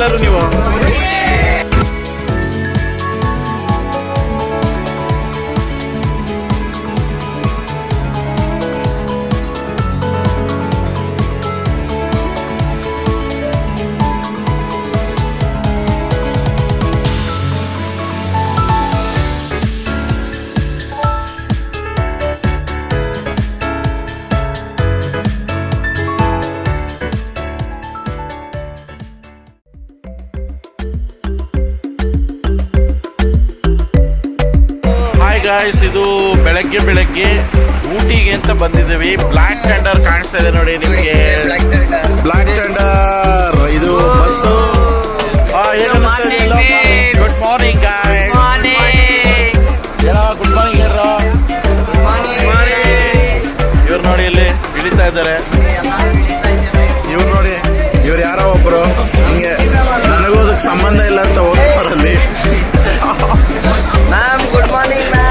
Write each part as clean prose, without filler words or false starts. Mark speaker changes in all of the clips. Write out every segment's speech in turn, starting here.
Speaker 1: ಎಲ್ಲರೂ ನೀವು. ಗಾಯ್ಸ್, ಇದು ಬೆಳಗ್ಗೆ ಊಟಿಗೆ ಅಂತ ಬಂದಿದ್ದೀವಿ. ಬ್ಲ್ಯಾಕ್ ಥಂಡರ್ ಕಾಣಿಸ್ತಾ ಇದೆ ನೋಡಿ ನಿಮಗೆ. ಬ್ಲ್ಯಾಕ್ ಥಂಡರ್ ಇದು bus. Good morning guys. Good morning ಯಾರು ಇವ್ರು ನೋಡಿ ಇಲ್ಲಿ ಇಳಿತಾ ಇದ್ದಾರೆ. ಇವ್ರು ನೋಡಿ, ಇವ್ರು ಯಾರೋ ಒಬ್ರು ಹಿಂಗೆ ನನಗೂ ಅದಕ್ಕೆ ಸಂಬಂಧ ಇಲ್ಲ ಅಂತ ಹೋಗ್ತಾರಲ್ಲಿ.
Speaker 2: Ma'am good morning ma'am.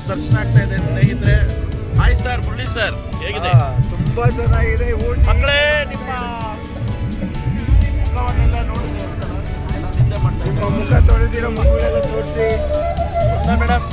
Speaker 1: ದರ್ಶನ ಆಗ್ತಾ ಇದೆ ಸ್ನೇಹಿತರೆ. ಹಾಯ್ ಸರ್, ಮುರಳಿ ಸರ್, ಹೇಗಿದೆ?
Speaker 3: ತುಂಬಾ ಚೆನ್ನಾಗಿದೆ.
Speaker 1: ಮಕ್ಕಳೇ, ನಿಮ್ಮ ಮುಖವನ್ನೆಲ್ಲ ನೋಡಿದ್ರೆ ನಿದ್ದೆ ಮಾಡ್ತಾ
Speaker 3: ನಿಮ್ಮ ಮುಖ ತೊಳೆದಿರೋ ಮಗುಳೆಲ್ಲ ತೋರಿಸಿ
Speaker 1: ಮೇಡಮ್.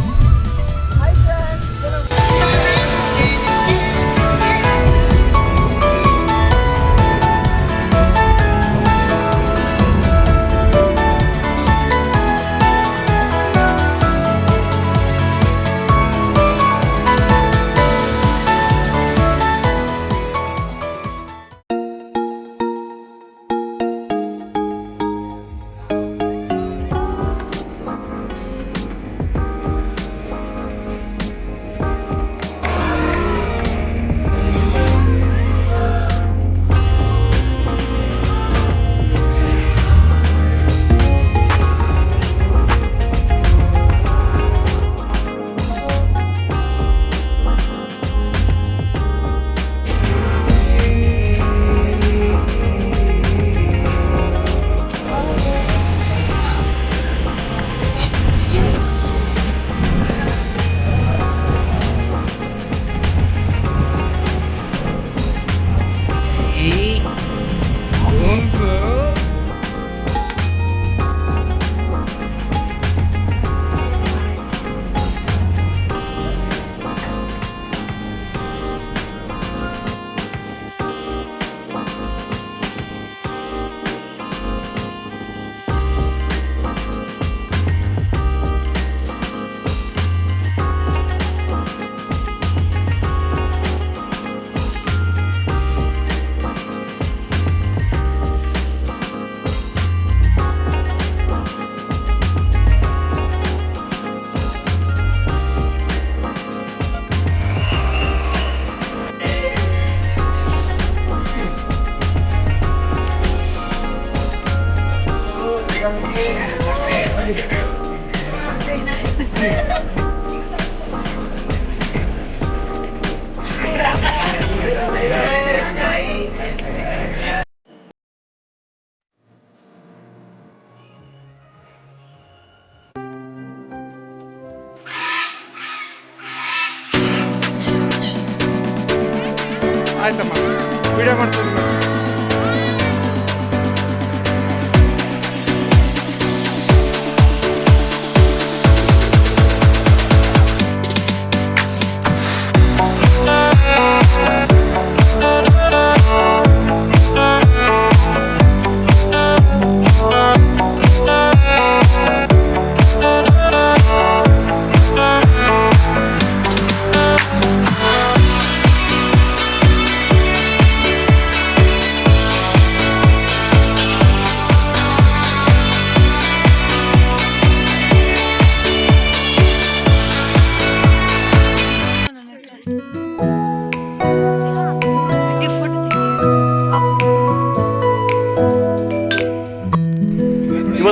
Speaker 3: ಆಯ್ತಮ್ಮ, ವಿಡಿಯೋ ಮಾಡ್ತೀನಿ.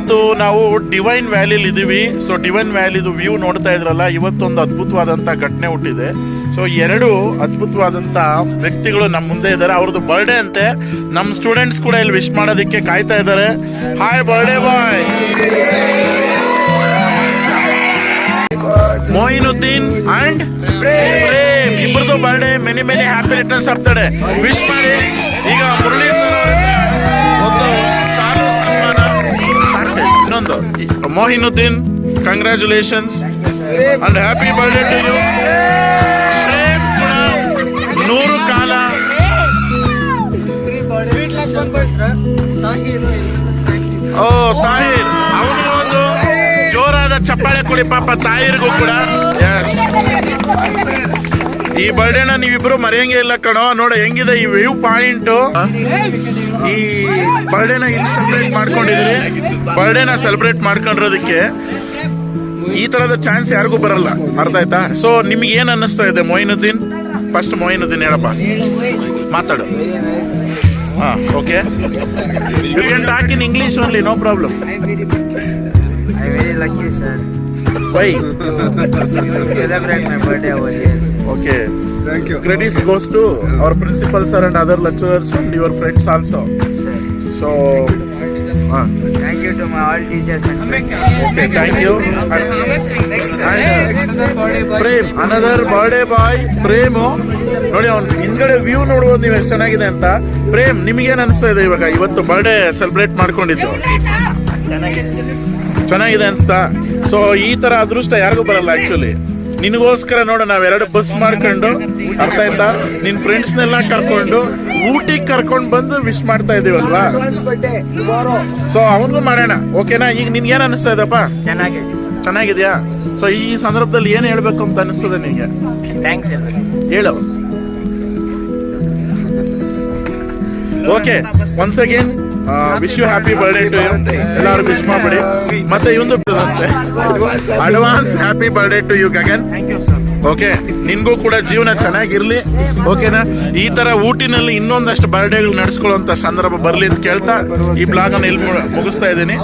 Speaker 1: ಇವತ್ತು ನಾವು ಡಿವೈನ್ ವ್ಯಾಲಿಲಿ ಇದ್ದೀವಿ. ಸೊ ಡಿವೈನ್ ವ್ಯಾಲಿದು ವ್ಯೂ ನೋಡ್ತಾ ಇದ್ರಲ್ಲ, ಇವತ್ತೊಂದು ಅದ್ಭುತವಾದಂಥ ಘಟನೆ ಹುಟ್ಟಿದೆ. ಸೊ ಎರಡು ಅದ್ಭುತವಾದಂಥ ವ್ಯಕ್ತಿಗಳು ನಮ್ಮ ಮುಂದೆ ಇದ್ದಾರೆ. ಅವ್ರದ್ದು ಬರ್ಡೇ ಅಂತೆ. ನಮ್ಮ ಸ್ಟೂಡೆಂಟ್ಸ್ ಕೂಡ ಇಲ್ಲಿ ವಿಶ್ ಮಾಡೋದಕ್ಕೆ ಕಾಯ್ತಾ ಇದ್ದಾರೆ. Hi birthday boy Moinuddin and Prem, ಇಬ್ಬರದು birthday. Many many happy returns of the day. Wish ಮಾಡಿ. ಈಗ ಮುರಳಿ ಸರ್ ಅವರಿಂದ ಒಂದು ಶಾಲು ಸನ್ಮಾನ. ಇನ್ನೊಂದು Mohinuddin, congratulations and happy birthday to you. Prem ಕೂಡ 100 ಕಾಲ. ಓ ತಾಹಿರ್, ಅವನಿಗೆ ಒಂದು ಜೋರಾದ ಚಪ್ಪಾಳೆ ಕೊಡಿ ಪಾಪ ತಾಯಿರ್ಗೂ ಕೂಡ. ಎಸ್, ಈ ಬರ್ಡೇನ ನೀವಿಬ್ರು ಮರೆಯಂಗೆ ಇಲ್ಲ ಕಣೋ. ನೋಡ ಹೆಂಗಿದೆ ಈ ವ್ಯೂ ಪಾಯಿಂಟ್. ಈ ಬರ್ಡೇನ ಇಲ್ಲಿ ಸೆಲೆಬ್ರೇಟ್ ಮಾಡ್ಕೊಂಡಿದ್ರಿ. ಬರ್ಡೇನ ಸೆಲೆಬ್ರೇಟ್ ಮಾಡ್ಕೊಂಡಿರೋದಕ್ಕೆ ಈ ತರದ ಚಾನ್ಸ್ ಯಾರಿಗೂ ಬರಲ್ಲ, ಅರ್ಥ ಆಯ್ತಾ? ಸೊ ನಿಮ್ಗೆ ಏನ್ ಅನ್ನಿಸ್ತಾ ಇದೆ ಮೊಯಿನುದ್ದೀನ್? ಫಸ್ಟ್ ಮೊಯಿನುದ್ದೀನ್ ಹೇಳಪ್ಪ, ಮಾತಾಡು. ಹಾ, okay. You can talk in English only, no problem.
Speaker 2: I'm very lucky, sir.
Speaker 1: Why?
Speaker 2: To celebrate my birthday over here.
Speaker 1: Okay.
Speaker 3: Thank you.
Speaker 1: Credits goes to our principal sir and other lecturers and your friends also.
Speaker 2: Sir.
Speaker 1: So,
Speaker 2: Thank you to my all teachers and friends.
Speaker 1: okay, thank you. Prem, another birthday boy Prem. ನೋಡಿ ಅವ್ನು ಹಿಂದ್ಗಡೆ view ನೋಡ್ಬೋದು ನೀವು ಎಷ್ಟು ಚೆನ್ನಾಗಿದೆ ಅಂತ. ಪ್ರೇಮ್, ನಿಮಗೇನು ಅನಿಸ್ತಾ ಇದೆ ಇವಾಗ ಇವತ್ತು ಬರ್ಡೇ ಸೆಲೆಬ್ರೇಟ್ ಮಾಡ್ಕೊಂಡಿದ್ದು? ಚೆನ್ನಾಗಿದೆ ಅನ್ಸ್ತಾ? ಸೊ ಈ ತರ ಅದೃಷ್ಟ ಯಾರಿಗೂ ಬರಲ್ಲ ಆಕ್ಚುಲಿ. ನಿನಗೋಸ್ಕರ ನೋಡ ನಾವೆರಡು ಬಸ್ ಮಾಡ್ಕೊಂಡು, ಅರ್ಥ ಆಯ್ತಾ, ನಿನ್ ಫ್ರೆಂಡ್ಸ್ನೆಲ್ಲ ಕರ್ಕೊಂಡು ಊಟಿಗೆ ಕರ್ಕೊಂಡು ಬಂದು ವಿಶ್ ಮಾಡ್ತಾ ಇದೀವಲ್ವಾ. ಸೊ ಅವನಿಗೂ ಮಾಡೋಣ, ಓಕೆನಾ? ಈಗ ನಿನ್ಗೇನು ಅನಿಸ್ತಾ ಇದಪ್ಪ? ಚೆನ್ನಾಗಿದ್ಯಾ? ಸೊ ಈ ಸಂದರ್ಭದಲ್ಲಿ ಏನು ಹೇಳ್ಬೇಕು ಅಂತ ಅನಿಸ್ತದೆ ನಿನಗೆ?
Speaker 2: Thanks, sir.
Speaker 1: ಹೇಳು. Okay, once again wish you happy birthday to you. ಎಲ್ಲರೂ ವಿಶ್ ಮಾಡ್ಬಿಡಿ. ಮತ್ತೆ ಇವಂದು advance happy birthday to you Gagan.
Speaker 2: Thank you, sir.
Speaker 1: Okay, ನಿನ್ಗೂ ಕೂಡ ಜೀವನ ಚೆನ್ನಾಗಿರ್ಲಿ, ಓಕೆನಾ? ಈ ತರ ಊಟಿನಲ್ಲಿ ಇನ್ನೊಂದಷ್ಟು ಬರ್ಡೇಗಳು ನಡೆಸ್ಕೊಳ್ಳುವಂತ ಸಂದರ್ಭ ಬರಲಿ ಅಂತ ಕೇಳ್ತಾ ಈ ಬ್ಲಾಗ್ ಅನ್ನು ಇಲ್ಲಿ ಮುಗಿಸ್ತಾ ಇದ್ದೀನಿ.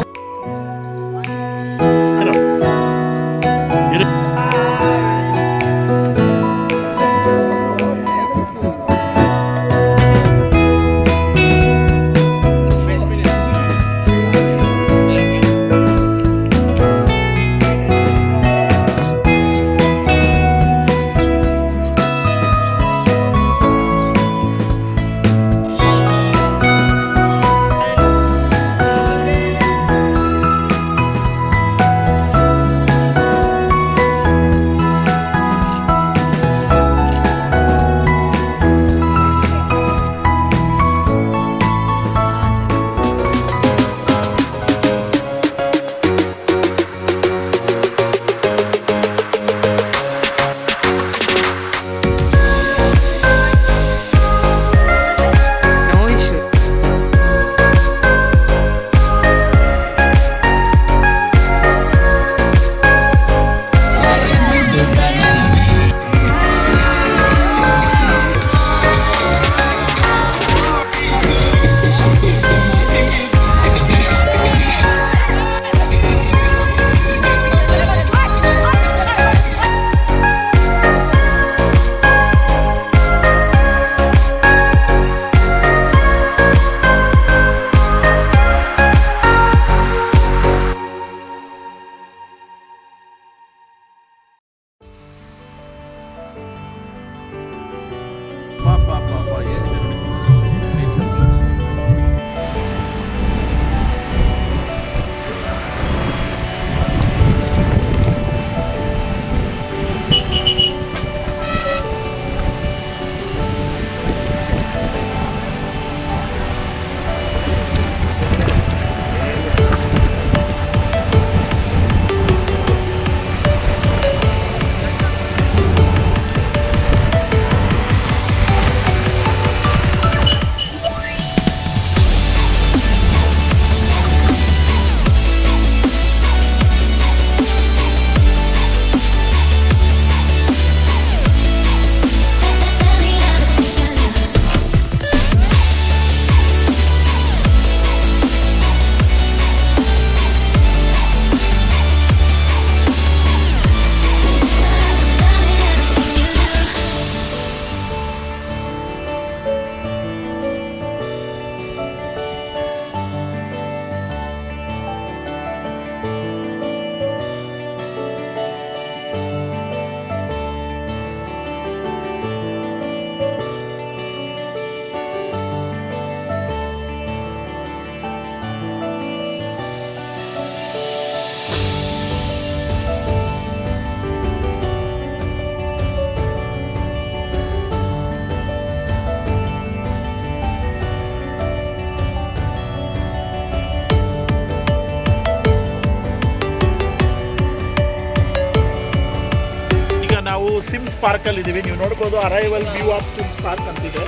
Speaker 1: ಪಾರ್ಕಲ್ಲಿ ಇದ್ದೀವಿ. ನೀವು ನೋಡ್ಬೋದು arrival view of Sims park ಅಂತಿದೆ.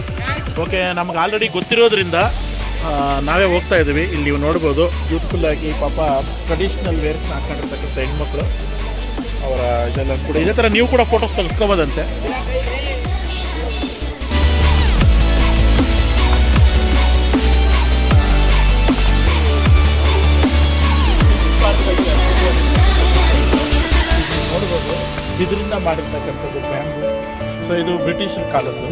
Speaker 1: ಓಕೆ, ನಮ್ಗೆ ಆಲ್ರೆಡಿ ಗೊತ್ತಿರೋದ್ರಿಂದ ನಾವೇ ಹೋಗ್ತಾ ಇದ್ದೀವಿ. ಇಲ್ಲಿ ನೀವು ನೋಡ್ಬೋದು ಬ್ಯೂಟಿಫುಲ್ಲಾಗಿ ಪಾಪ ಟ್ರೆಡಿಷ್ನಲ್ ವೇರ್ಸ್ನ ಹಾಕೊಂಡಿರ್ತಕ್ಕಂಥ ಹೆಣ್ಮಕ್ಳು ಅವರ ಇದೆಲ್ಲ ಕೂಡ ಇದೇ ಥರ ನೀವು ಕೂಡ ಫೋಟೋಸ್ ತೆಗೆಸ್ಕೋಬೋದಂತೆ. ನೋಡ್ಬೋದು ಇದರಿಂದ ಮಾಡಿರ್ತಕ್ಕಂಥದ್ದು ಬ್ಯಾಂಬು. ಸೊ ಇದು ಬ್ರಿಟಿಷರ್ ಕಾಲದ್ದು.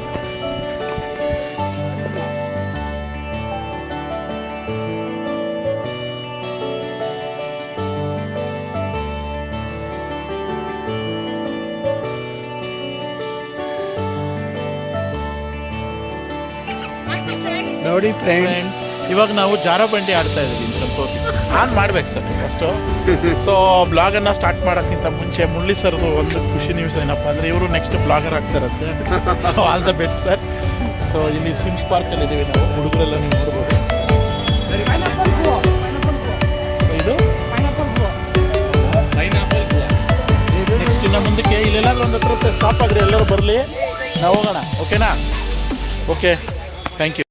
Speaker 3: ನೋಡಿ ಫ್ರೆಂಡ್ಸ್,
Speaker 1: ಇವಾಗ ನಾವು ಜಾರಬಂಡಿ ಆಡ್ತಾ ಇದ್ದೀವಿ. ಸ್ವಲ್ಪ ಆನ್ ಮಾಡ್ಬೇಕು ಸರ್ ಫಸ್ಟು. ಸೊ ಬ್ಲಾಗನ್ನು ಸ್ಟಾರ್ಟ್ ಮಾಡೋಕ್ಕಿಂತ ಮುಂಚೆ ಮುರಳಿ ಸರ್ದು ಒಂದು ಖುಷಿ ನಿಮಿಷ ಏನಪ್ಪ ಅಂದರೆ ಇವರು ನೆಕ್ಸ್ಟ್ ಬ್ಲಾಗರ್ ಆಗ್ತಾರಂತೆ. So all the best sir. So ಇಲ್ಲಿ ಸಿಮ್ಸ್ ಪಾರ್ಕಲ್ಲಿ ಇದ್ದೀವಿ ನಾವು, ಹುಡುಗರೆಲ್ಲ ನೀವು ನೋಡ್ಬೋದು. ಇದು ನೆಕ್ಸ್ಟ್ ಇನ್ನು ಮುಂದಕ್ಕೆ ಇಲ್ಲೆಲ್ಲಾದ್ರೂ ಒಂದು ಹತ್ರ ಸ್ಟಾಪ್ ಆಗಿರಿ, ಎಲ್ಲರೂ ಬರಲಿ, ನಾವು ಹೋಗೋಣ. ಓಕೆನಾ? Okay, thank you.